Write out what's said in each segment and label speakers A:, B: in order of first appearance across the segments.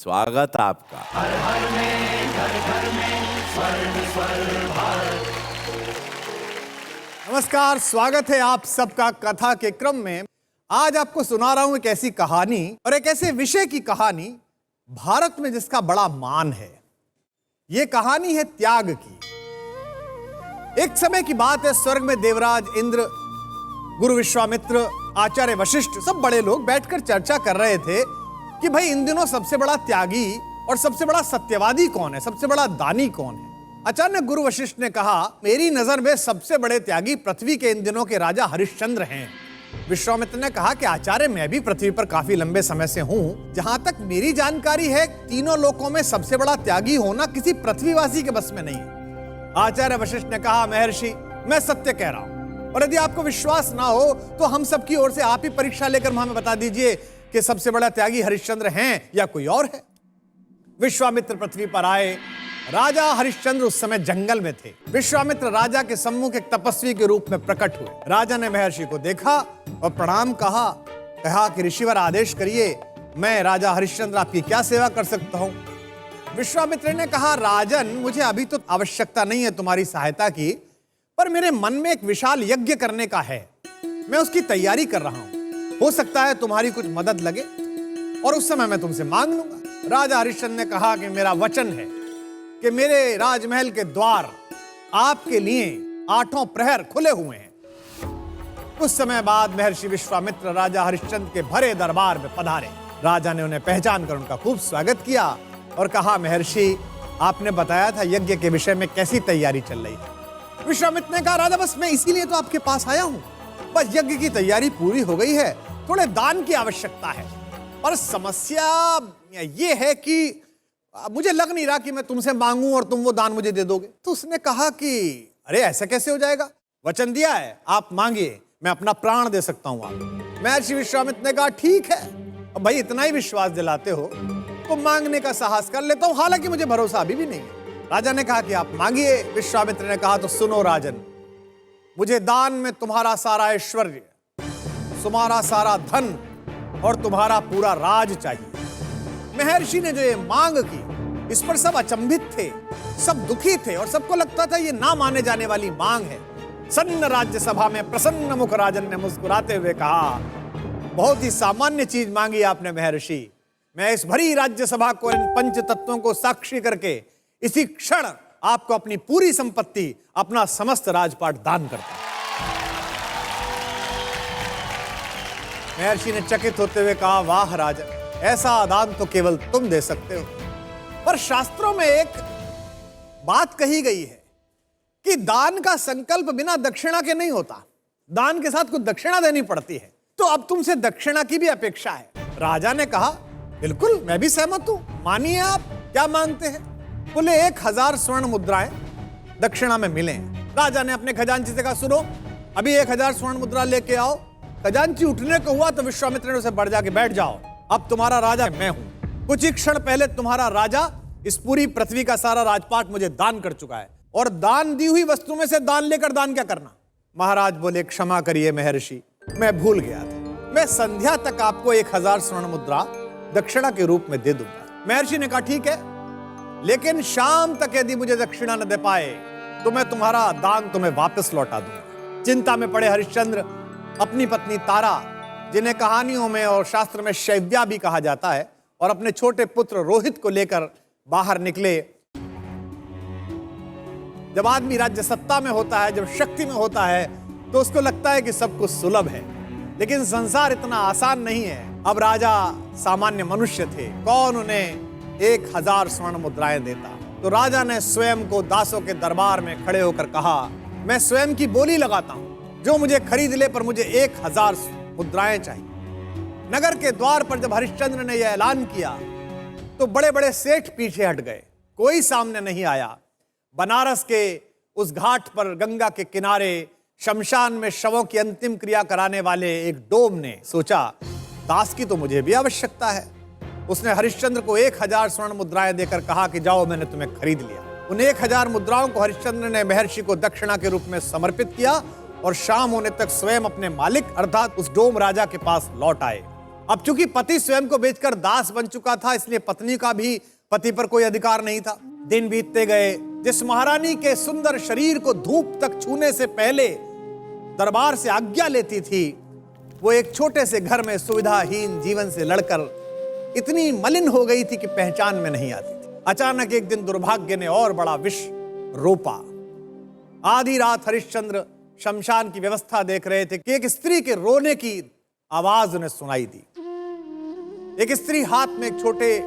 A: स्वागत आपका।
B: नमस्कार, स्वागत है आप सबका कथा के क्रम में। आज आपको सुना रहा हूं एक ऐसी कहानी और एक ऐसे विषय की कहानी भारत में जिसका बड़ा मान है। यह कहानी है त्याग की। एक समय की बात है, स्वर्ग में देवराज इंद्र, गुरु विश्वामित्र, आचार्य वशिष्ठ, सब बड़े लोग बैठकर चर्चा कर रहे थे कि भाई इन दिनों सबसे बड़ा त्यागी और सबसे बड़ा सत्यवादी कौन है, सबसे बड़ा दानी कौन है। अचानक गुरु वशिष्ठ ने कहा, मेरी नजर में सबसे बड़े त्यागी पृथ्वी के इन दिनों के राजा हरिश्चंद्र हैं। विश्वामित्र ने कहा कि आचार्य, मैं भी पृथ्वी पर काफी लंबे समय से हूं। जहां तक मेरी जानकारी है, तीनों लोकों में सबसे बड़ा त्यागी होना किसी पृथ्वीवासी के बस में नहीं है। आचार्य वशिष्ठ ने कहा, महर्षि, मैं सत्य कह रहा हूं, और यदि आपको विश्वास ना हो तो हम सबकी ओर से आप ही परीक्षा लेकर हमें बता दीजिए कि सबसे बड़ा त्यागी हरिश्चंद्र हैं या कोई और है। विश्वामित्र पृथ्वी पर आए। राजा हरिश्चंद्र उस समय जंगल में थे। विश्वामित्र राजा के सम्मुख एक तपस्वी के रूप में प्रकट हुए। राजा ने महर्षि को देखा और प्रणाम कहा कि ऋषिवर आदेश करिए, मैं राजा हरिश्चंद्र आपकी क्या सेवा कर सकता हूं। विश्वामित्र ने कहा, राजन, मुझे अभी तो आवश्यकता नहीं है तुम्हारी सहायता की, पर मेरे मन में एक विशाल यज्ञ करने का है। मैं उसकी तैयारी कर रहा हूं। हो सकता है तुम्हारी कुछ मदद लगे और उस समय मैं तुमसे मांग लूंगा। राजा हरिश्चंद्र ने कहा कि मेरा वचन है कि मेरे राजमहल के द्वार आपके लिए 8 प्रहर खुले हुए हैं। कुछ समय बाद महर्षि विश्वामित्र राजा हरिश्चंद्र के भरे दरबार में पधारे। राजा ने उन्हें पहचान कर उनका खूब स्वागत किया और कहा, महर्षि, आपने बताया था यज्ञ के विषय में कैसी तैयारी चल रही है। विश्वामित्र ने कहा, राजा, बस मैं इसीलिए तो आपके पास आया हूं। बस यज्ञ की तैयारी पूरी हो गई है, थोड़े दान की आवश्यकता है। पर समस्या यह है कि मुझे लग नहीं रहा कि मैं तुमसे मांगूं और तुम वो दान मुझे दे दोगे। तो उसने कहा कि अरे, ऐसा कैसे हो जाएगा? वचन दिया है, आप मांगिए, मैं अपना प्राण दे सकता हूं आपको। महर्षि विश्वामित्र ने कहा, ठीक है, अब भाई इतना ही विश्वास दिलाते हो तो मांगने का साहस कर लेता हूं, हालांकि मुझे भरोसा अभी भी नहीं है। राजा ने कहा कि आप मांगिए। विश्वामित्र ने कहा, तो सुनो राजन, मुझे दान में तुम्हारा सारा ऐश्वर्य, तुम्हारा सारा धन और तुम्हारा पूरा राज चाहिए। महर्षि ने जो ये मांग की, इस पर सब अचंभित थे, सब दुखी थे और सबको लगता था ये ना माने जाने वाली मांग है। सन्न राज्यसभा में प्रसन्न मुख राजन ने मुस्कुराते हुए कहा, बहुत ही सामान्य चीज मांगी आपने महर्षि। मैं इस भरी राज्यसभा को, इन पंच तत्वों को साक्षी करके इसी क्षण आपको अपनी पूरी संपत्ति, अपना समस्त राजपाट दान करता हूं। महर्षि ने चकित होते हुए कहा, वाह राजन, ऐसा दान तो केवल तुम दे सकते हो। पर शास्त्रों में एक बात कही गई है कि दान का संकल्प बिना दक्षिणा के नहीं होता, दान के साथ कुछ दक्षिणा देनी पड़ती है। तो अब तुमसे दक्षिणा की भी अपेक्षा है। राजा ने कहा, बिल्कुल, मैं भी सहमत हूं, मानिए, आप क्या मांगते हैं? बोले, 1000 स्वर्ण मुद्राएं दक्षिणा में मिले। राजा ने अपने खजांची से कहा, सुनो, अभी 1000 स्वर्ण मुद्रा लेके आओ। खजांची उठने को हुआ तो विश्वामित्र ने उसे बढ़ जाके, बैठ जाओ, अब तुम्हारा राजा मैं हूं। कुछ ही क्षण पहले तुम्हारा राजा इस पूरी पृथ्वी का सारा राजपाट मुझे दान कर चुका है, और दान दी हुई वस्तु में से दान लेकर दान क्या करना? महाराज बोले, क्षमा करिए महर्षि, मैं भूल गया था। मैं संध्या तक आपको 1000 स्वर्ण मुद्रा दक्षिणा के रूप में दे दूंगा। महर्षि ने कहा, ठीक है, लेकिन शाम तक यदि मुझे दक्षिणा न दे पाए तो मैं तुम्हारा दान तुम्हें वापस लौटा दूंगा। चिंता में पड़े हरिश्चंद्र अपनी पत्नी तारा, जिन्हें कहानियों में और शास्त्र में शैव्या भी कहा जाता है, और अपने छोटे पुत्र रोहित को लेकर बाहर निकले। जब आदमी राज्य सत्ता में होता है, जब शक्ति में होता है, तो उसको लगता है कि सब कुछ सुलभ है, लेकिन संसार इतना आसान नहीं है। अब राजा सामान्य मनुष्य थे, कौन उन्हें 1000 स्वर्ण मुद्राएं देता? तो राजा ने स्वयं को दासों के दरबार में खड़े होकर कहा, मैं स्वयं की बोली लगाता हूं, जो मुझे खरीद ले, पर मुझे 1000 मुद्राएं चाहिए। नगर के द्वार पर जब हरिश्चंद्र ने यह ऐलान किया तो बड़े बड़े सेठ पीछे हट गए, कोई सामने नहीं आया। बनारस के उस घाट पर, गंगा के किनारे, शमशान में शवों की अंतिम क्रिया कराने वाले एक डोम ने सोचा, दास की तो मुझे भी आवश्यकता है। उसने हरिश्चंद्र को 1000 स्वर्ण मुद्राएं देकर कहा कि जाओ, मैंने तुम्हें खरीद लिया। उन 1000 मुद्राओं को हरिश्चंद्र ने महर्षि को दक्षिणा के रूप में समर्पित किया और शाम होने तक स्वयं अपने मालिक अर्थात उस डोम राजा के पास लौट आए। अब चूंकि पति स्वयं को बेचकर दास बन चुका था, इसलिए पत्नी का भी पति पर कोई अधिकार नहीं था। दिन बीतते गए। जिस महारानी के सुंदर शरीर को धूप तक छूने से पहले दरबार से आज्ञा लेती थी, वो एक छोटे से घर में सुविधाहीन जीवन से लड़कर इतनी मलिन हो गई थी कि पहचान में नहीं आती थी। अचानक एक दिन दुर्भाग्य ने और बड़ा विष रोपा। आधी रात हरिश्चंद्र शमशान की व्यवस्था देख रहे थे कि एक स्त्री के रोने की आवाज उन्हें सुनाई दी। एक स्त्री हाथ में एक छोटे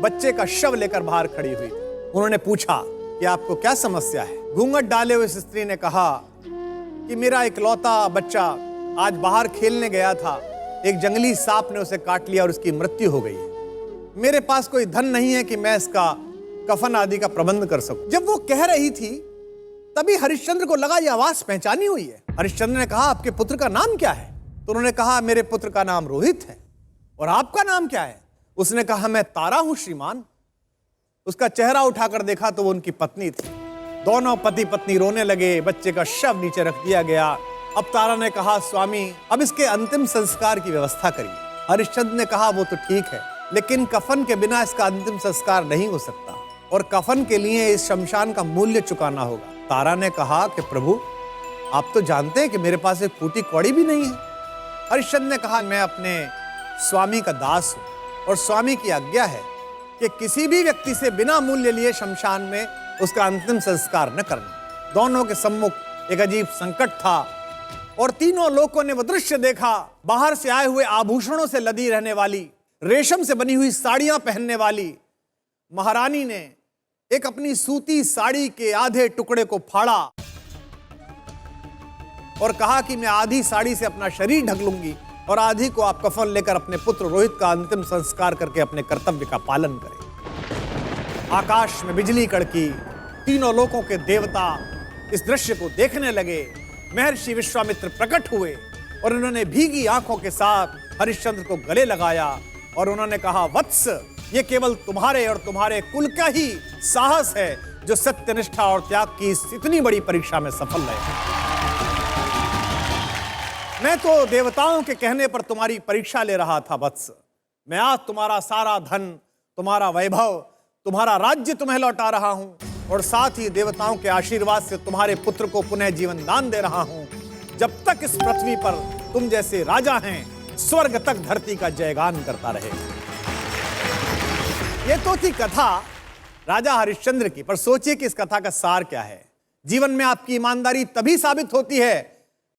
B: बच्चे का शव लेकर बाहर खड़ी हुई। उन्होंने पूछा कि आपको क्या समस्या है। घूंघट डाले हुए इस स्त्री ने कहा कि मेरा इकलौता बच्चा आज बाहर खेलने गया था, एक जंगली सांप ने उसे काट लिया और उसकी मृत्यु हो गई है। मेरे पास कोई धन नहीं है कि मैं इसका कफन आदि का प्रबंध कर सकूं। जब वो कह रही थी तभी हरिश्चंद्र को लगा ये आवाज पहचानी हुई है। हरिश्चंद्र ने कहा आपके पुत्र का नाम क्या है? तो उन्होंने कहा मेरे पुत्र का नाम रोहित है। और आपका नाम क्या है? उसने कहा मैं तारा हूं श्रीमान। उसका चेहरा उठाकर देखा तो वो उनकी पत्नी थी। दोनों पति पत्नी रोने लगे। बच्चे का शव नीचे रख दिया गया। अब तारा ने कहा स्वामी अब इसके अंतिम संस्कार की व्यवस्था करिए। हरिश्चंद्र ने कहा वो तो ठीक है, लेकिन कफन के बिना इसका अंतिम संस्कार नहीं हो सकता और कफन के लिए इस शमशान का मूल्य चुकाना होगा। तारा ने कहा कि प्रभु आप तो जानते हैं कि मेरे पास एक फूटी कौड़ी भी नहीं है। हरिश्चंद्र ने कहा मैं अपने स्वामी का दास हूं और स्वामी की आज्ञा है कि किसी भी व्यक्ति से बिना मूल्य लिए शमशान में उसका अंतिम संस्कार न करना। दोनों के सम्मुख एक अजीब संकट था और तीनों लोगों ने वो दृश्य देखा। बाहर से आए हुए आभूषणों से लदी रहने वाली, रेशम से बनी हुई साड़ियां पहनने वाली महारानी ने एक अपनी सूती साड़ी के आधे टुकड़े को फाड़ा और कहा कि मैं आधी साड़ी से अपना शरीर ढक लूंगी और आधी को आप कफन लेकर अपने पुत्र रोहित का अंतिम संस्कार करके अपने कर्तव्य का पालन करें। आकाश में बिजली कड़की। तीनों लोकों के देवता इस दृश्य को देखने लगे। महर्षि विश्वामित्र प्रकट हुए और उन्होंने भीगी आंखों के साथ हरिश्चंद्र को गले लगाया और उन्होंने कहा वत्स ये केवल तुम्हारे और तुम्हारे कुल का ही साहस है जो सत्यनिष्ठा और त्याग की इस इतनी बड़ी परीक्षा में सफल रहे। मैं तो देवताओं के कहने पर तुम्हारी परीक्षा ले रहा था वत्स। मैं आज तुम्हारा सारा धन, तुम्हारा वैभव, तुम्हारा राज्य तुम्हें लौटा रहा हूं और साथ ही देवताओं के आशीर्वाद से तुम्हारे पुत्र को पुनः जीवन दान दे रहा हूं। जब तक इस पृथ्वी पर तुम जैसे राजा हैं, स्वर्ग तक धरती का जयगान करता रहेगा। ये तो थी कथा राजा हरिश्चंद्र की, पर सोचिए कि इस कथा का सार क्या है। जीवन में आपकी ईमानदारी तभी साबित होती है